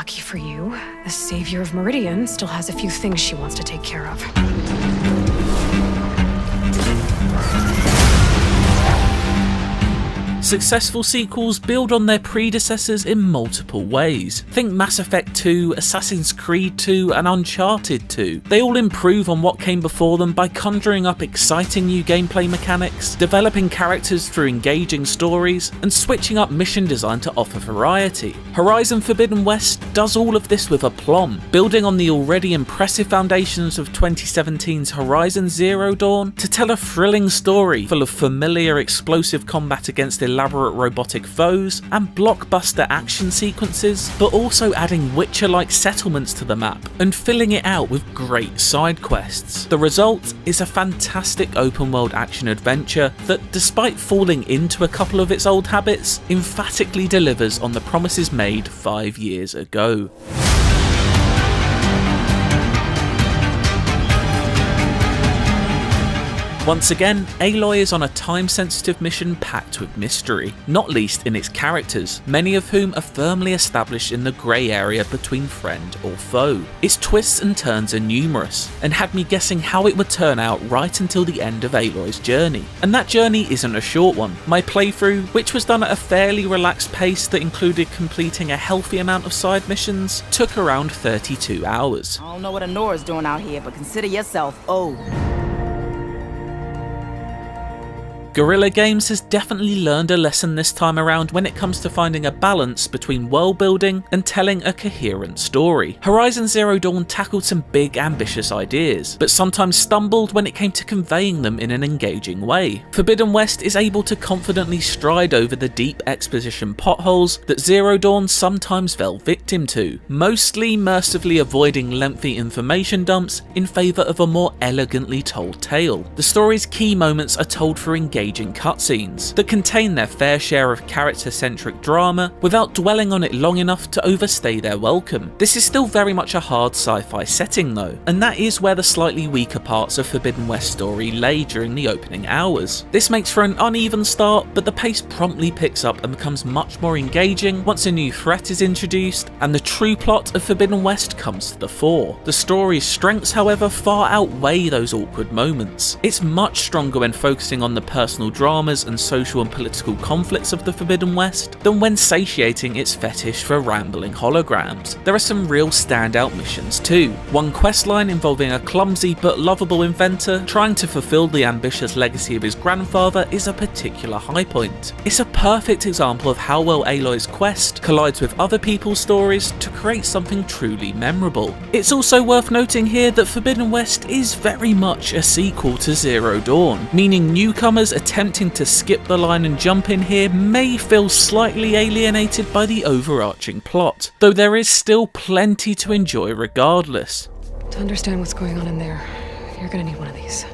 Lucky for you, the savior of Meridian still has a few things she wants to take care of. Successful sequels build on their predecessors in multiple ways. Think Mass Effect 2, Assassin's Creed 2 and Uncharted 2. They all improve on what came before them by conjuring up exciting new gameplay mechanics, developing characters through engaging stories, and switching up mission design to offer variety. Horizon Forbidden West does all of this with aplomb, building on the already impressive foundations of 2017's Horizon Zero Dawn to tell a thrilling story full of familiar explosive combat against elaborate robotic foes and blockbuster action sequences, but also adding Witcher-like settlements to the map and filling it out with great side quests. The result is a fantastic open world action adventure that, despite falling into a couple of its old habits, emphatically delivers on the promises made 5 years ago. Once again, Aloy is on a time-sensitive mission packed with mystery, not least in its characters, many of whom are firmly established in the grey area between friend or foe. Its twists and turns are numerous, and had me guessing how it would turn out right until the end of Aloy's journey. And that journey isn't a short one. My playthrough, which was done at a fairly relaxed pace that included completing a healthy amount of side missions, took around 32 hours. I don't know what Anora's doing out here, but consider yourself old. Guerrilla Games has definitely learned a lesson this time around when it comes to finding a balance between world building and telling a coherent story. Horizon Zero Dawn tackled some big ambitious ideas, but sometimes stumbled when it came to conveying them in an engaging way. Forbidden West is able to confidently stride over the deep exposition potholes that Zero Dawn sometimes fell victim to, mostly mercifully avoiding lengthy information dumps in favour of a more elegantly told tale. The story's key moments are told through engaging cutscenes that contain their fair share of character-centric drama without dwelling on it long enough to overstay their welcome. This is still very much a hard sci-fi setting though, and that is where the slightly weaker parts of Forbidden West story lay during the opening hours. This makes for an uneven start, but the pace promptly picks up and becomes much more engaging once a new threat is introduced and the true plot of Forbidden West comes to the fore. The story's strengths, however, far outweigh those awkward moments. It's much stronger when focusing on the personal dramas and social and political conflicts of the Forbidden West than when satiating its fetish for rambling holograms. There are some real standout missions too. One questline involving a clumsy but lovable inventor trying to fulfill the ambitious legacy of his grandfather is a particular high point. It's a perfect example of how well Aloy's quest collides with other people's stories to create something truly memorable. It's also worth noting here that Forbidden West is very much a sequel to Zero Dawn, meaning newcomers attempting to skip the line and jump in here may feel slightly alienated by the overarching plot, though there is still plenty to enjoy regardless. To understand what's going on in there, you're gonna need one of these.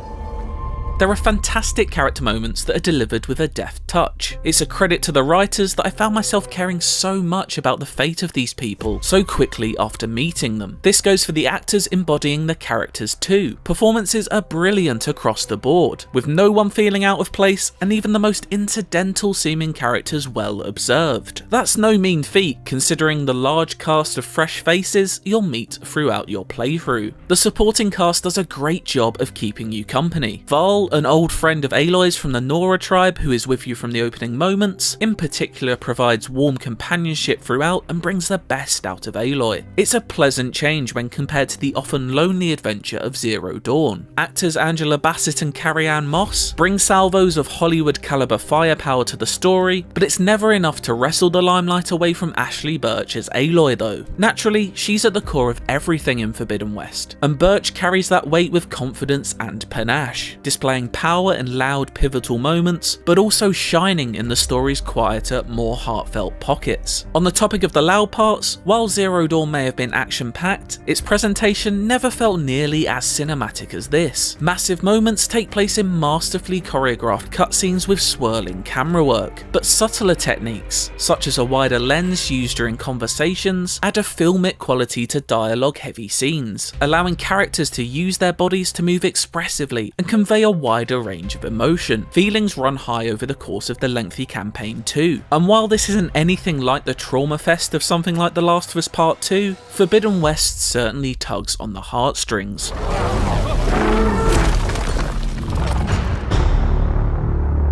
There are fantastic character moments that are delivered with a deft touch. It's a credit to the writers that I found myself caring so much about the fate of these people so quickly after meeting them. This goes for the actors embodying the characters too. Performances are brilliant across the board, with no one feeling out of place and even the most incidental seeming characters well observed. That's no mean feat considering the large cast of fresh faces you'll meet throughout your playthrough. The supporting cast does a great job of keeping you company. Val, an old friend of Aloy's from the Nora tribe who is with you from the opening moments, in particular provides warm companionship throughout and brings the best out of Aloy. It's a pleasant change when compared to the often lonely adventure of Zero Dawn. Actors Angela Bassett and Carrie-Anne Moss bring salvos of Hollywood caliber firepower to the story, but it's never enough to wrestle the limelight away from Ashley Birch as Aloy though. Naturally, she's at the core of everything in Forbidden West, and Birch carries that weight with confidence and panache, displaying power in loud pivotal moments, but also shining in the story's quieter, more heartfelt pockets. On the topic of the loud parts, while Zero Dawn may have been action-packed, its presentation never felt nearly as cinematic as this. Massive moments take place in masterfully choreographed cutscenes with swirling camera work, but subtler techniques, such as a wider lens used during conversations, add a filmic quality to dialogue-heavy scenes, allowing characters to use their bodies to move expressively and convey a wider range of emotion. Feelings run high over the course of the lengthy campaign too. And while this isn't anything like the trauma fest of something like The Last of Us Part 2, Forbidden West certainly tugs on the heartstrings.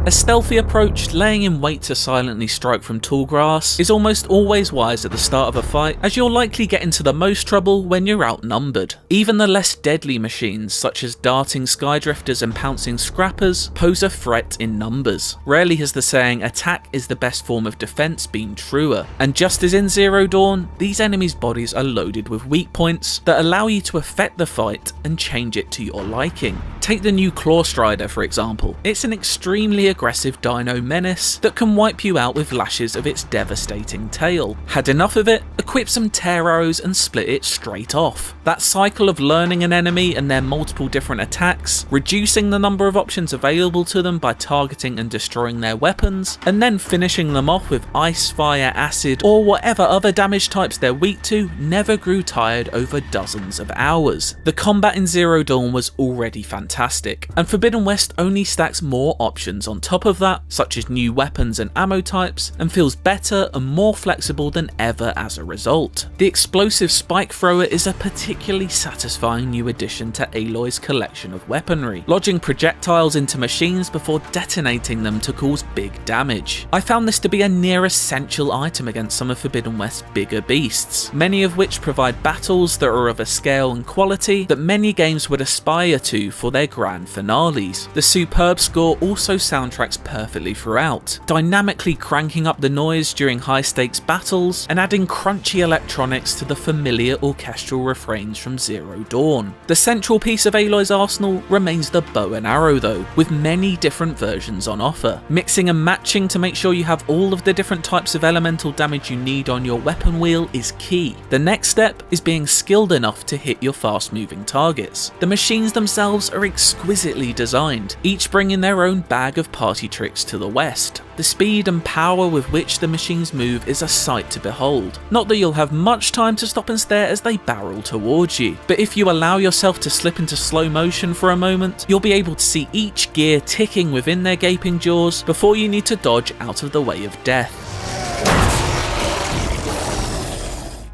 A stealthy approach, laying in wait to silently strike from tall grass, is almost always wise at the start of a fight, as you'll likely get into the most trouble when you're outnumbered. Even the less deadly machines, such as darting skydrifters and pouncing scrappers, pose a threat in numbers. Rarely has the saying, "attack is the best form of defense," been truer. And just as in Zero Dawn, these enemies' bodies are loaded with weak points that allow you to affect the fight and change it to your liking. Take the new Claw Strider for example. It's an extremely aggressive dino menace that can wipe you out with lashes of its devastating tail. Had enough of it? Equip some tear arrows and split it straight off. That cycle of learning an enemy and their multiple different attacks, reducing the number of options available to them by targeting and destroying their weapons, and then finishing them off with ice, fire, acid, or whatever other damage types they're weak to, never grew tired over dozens of hours. The combat in Zero Dawn was already fantastic, and Forbidden West only stacks more options on top of that, such as new weapons and ammo types, and feels better and more flexible than ever as a result. The explosive spike thrower is a particularly satisfying new addition to Aloy's collection of weaponry, lodging projectiles into machines before detonating them to cause big damage. I found this to be a near essential item against some of Forbidden West's bigger beasts, many of which provide battles that are of a scale and quality that many games would aspire to for their grand finales. The superb score also soundtracks perfectly throughout, dynamically cranking up the noise during high stakes battles and adding crunchy electronics to the familiar orchestral refrains from Zero Dawn. The central piece of Aloy's arsenal remains the bow and arrow though, with many different versions on offer. Mixing and matching to make sure you have all of the different types of elemental damage you need on your weapon wheel is key. The next step is being skilled enough to hit your fast moving targets. The machines themselves are exquisitely designed, each bringing their own bag of party tricks to the West. The speed and power with which the machines move is a sight to behold. Not that you'll have much time to stop and stare as they barrel towards you, but if you allow yourself to slip into slow motion for a moment, you'll be able to see each gear ticking within their gaping jaws before you need to dodge out of the way of death.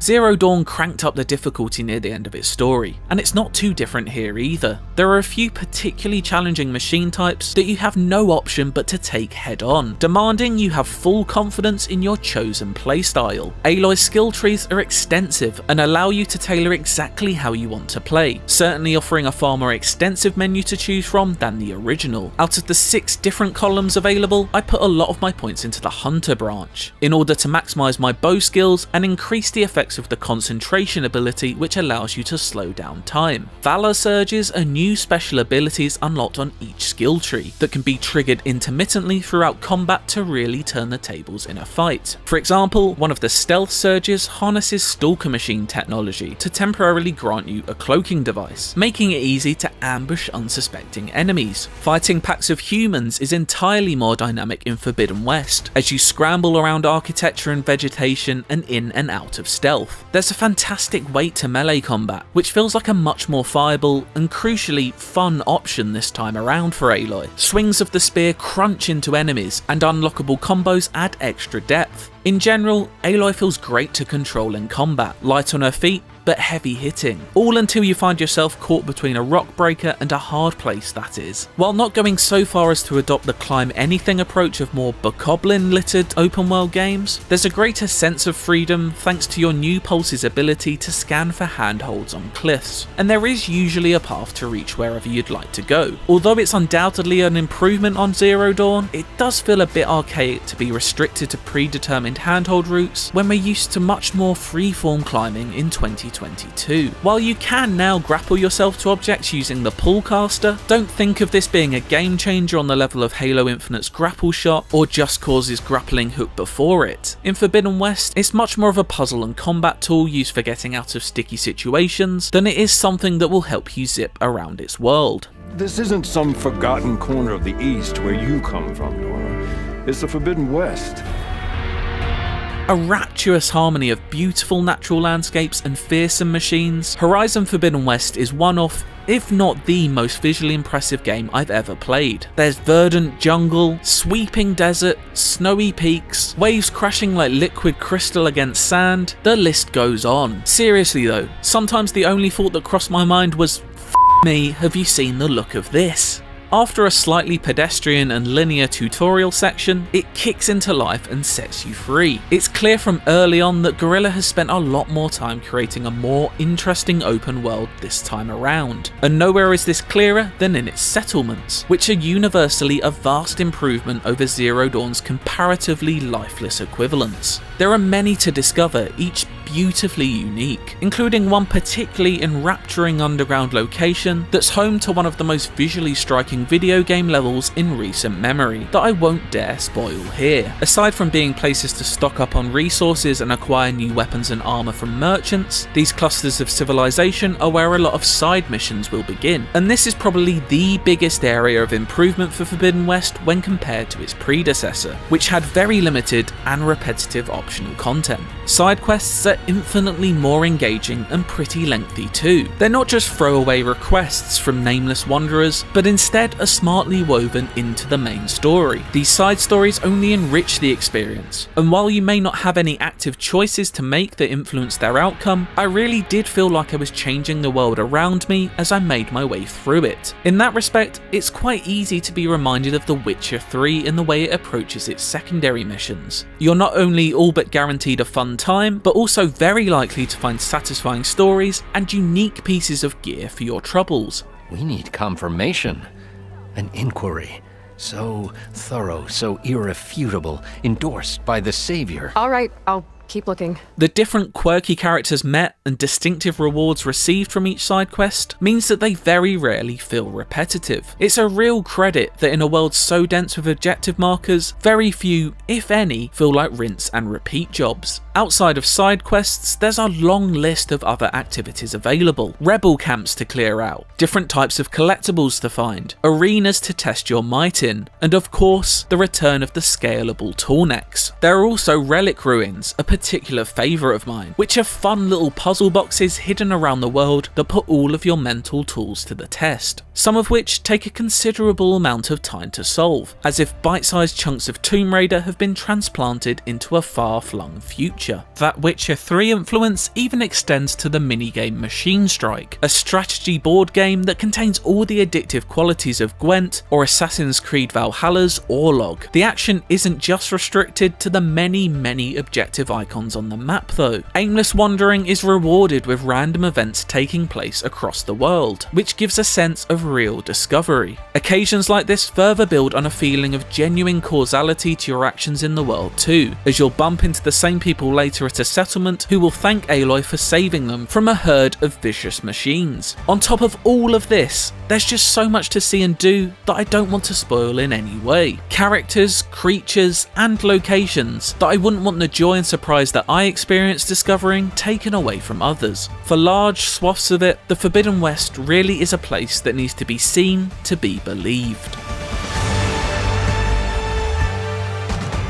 Zero Dawn cranked up the difficulty near the end of its story, and it's not too different here either. There are a few particularly challenging machine types that you have no option but to take head on, demanding you have full confidence in your chosen playstyle. Aloy's skill trees are extensive and allow you to tailor exactly how you want to play, certainly offering a far more extensive menu to choose from than the original. Out of the 6 different columns available, I put a lot of my points into the Hunter branch, in order to maximise my bow skills and increase the effects of the concentration ability, which allows you to slow down time. Valor surges are new special abilities unlocked on each skill tree that can be triggered intermittently throughout combat to really turn the tables in a fight. For example, one of the stealth surges harnesses stalker machine technology to temporarily grant you a cloaking device, making it easy to ambush unsuspecting enemies. Fighting packs of humans is entirely more dynamic in Forbidden West, as you scramble around architecture and vegetation and in and out of stealth. There's a fantastic weight to melee combat, which feels like a much more viable and crucially fun option this time around for Aloy. Swings of the spear crunch into enemies, and unlockable combos add extra depth. In general, Aloy feels great to control in combat, light on her feet, but heavy hitting, all until you find yourself caught between a rock breaker and a hard place, that is. While not going so far as to adopt the climb anything approach of more bokoblin littered open world games, there's a greater sense of freedom thanks to your new pulse's ability to scan for handholds on cliffs, and there is usually a path to reach wherever you'd like to go. Although it's undoubtedly an improvement on Zero Dawn, it does feel a bit archaic to be restricted to predetermined handhold routes when we're used to much more freeform climbing in 2022. While you can now grapple yourself to objects using the pull caster, don't think of this being a game changer on the level of Halo Infinite's grapple shot or Just Cause's grappling hook before it. In Forbidden West, it's much more of a puzzle and combat tool used for getting out of sticky situations than it is something that will help you zip around its world. This isn't some forgotten corner of the East where you come from, Nora. It's the Forbidden West. A rapturous harmony of beautiful natural landscapes and fearsome machines, Horizon Forbidden West is one off if not the most visually impressive game I've ever played. There's verdant jungle, sweeping desert, snowy peaks, waves crashing like liquid crystal against sand, the list goes on. Seriously though, sometimes the only thought that crossed my mind was, "F me, have you seen the look of this?" After a slightly pedestrian and linear tutorial section, it kicks into life and sets you free. It's clear from early on that Guerrilla has spent a lot more time creating a more interesting open world this time around, and nowhere is this clearer than in its settlements, which are universally a vast improvement over Zero Dawn's comparatively lifeless equivalents. There are many to discover, each beautifully unique, including one particularly enrapturing underground location that's home to one of the most visually striking video game levels in recent memory that I won't dare spoil here. Aside from being places to stock up on resources and acquire new weapons and armor from merchants, these clusters of civilization are where a lot of side missions will begin, and this is probably the biggest area of improvement for Forbidden West when compared to its predecessor, which had very limited and repetitive optional content. Side quests are infinitely more engaging and pretty lengthy too. They're not just throwaway requests from nameless wanderers, but instead are smartly woven into the main story. These side stories only enrich the experience, and while you may not have any active choices to make that influence their outcome, I really did feel like I was changing the world around me as I made my way through it. In that respect, it's quite easy to be reminded of The Witcher 3 in the way it approaches its secondary missions. You're not only all but guaranteed a fun time, but also very likely to find satisfying stories and unique pieces of gear for your troubles. We need confirmation. An inquiry. So thorough, so irrefutable, endorsed by the Savior. All right, I'll keep looking. The different quirky characters met and distinctive rewards received from each side quest means that they very rarely feel repetitive. It's a real credit that in a world so dense with objective markers, very few, if any, feel like rinse and repeat jobs. Outside of side quests, there's a long list of other activities available. Rebel camps to clear out, different types of collectibles to find, arenas to test your might in, and of course, the return of the scalable tool necks. There are also relic ruins, a particular favourite of mine, which are fun little puzzle boxes hidden around the world that put all of your mental tools to the test, some of which take a considerable amount of time to solve, as if bite-sized chunks of Tomb Raider have been transplanted into a far-flung future. That Witcher 3 influence even extends to the minigame Machine Strike, a strategy board game that contains all the addictive qualities of Gwent or Assassin's Creed Valhalla's Orlog. The action isn't just restricted to the many objective icons on the map though. Aimless wandering is rewarded with random events taking place across the world, which gives a sense of real discovery. Occasions like this further build on a feeling of genuine causality to your actions in the world too, as you'll bump into the same people later at a settlement who will thank Aloy for saving them from a herd of vicious machines. On top of all of this, there's just so much to see and do that I don't want to spoil in any way. Characters, creatures, and locations that I wouldn't want the joy and surprise that I experienced discovering taken away from others. For large swaths of it, the Forbidden West really is a place that needs to be seen to be believed.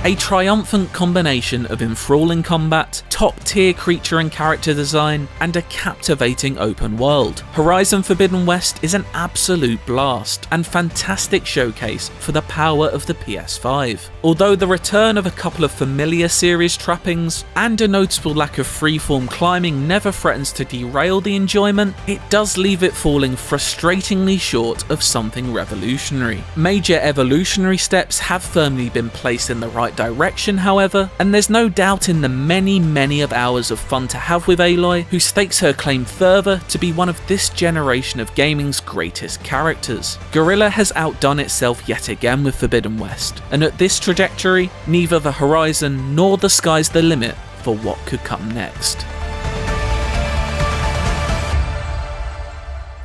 A triumphant combination of enthralling combat, top-tier creature and character design, and a captivating open world. Horizon Forbidden West is an absolute blast and fantastic showcase for the power of the PS5. Although the return of a couple of familiar series trappings and a noticeable lack of freeform climbing never threatens to derail the enjoyment, it does leave it falling frustratingly short of something revolutionary. Major evolutionary steps have firmly been placed in the right direction, however, and there's no doubt in the many of hours of fun to have with Aloy, who stakes her claim further to be one of this generation of gaming's greatest characters. Guerrilla has outdone itself yet again with Forbidden West, and at this trajectory, neither the horizon nor the sky's the limit for what could come next.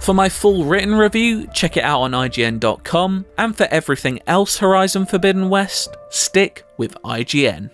For my full written review, check it out on IGN.com, and for everything else Horizon Forbidden West, stick with IGN.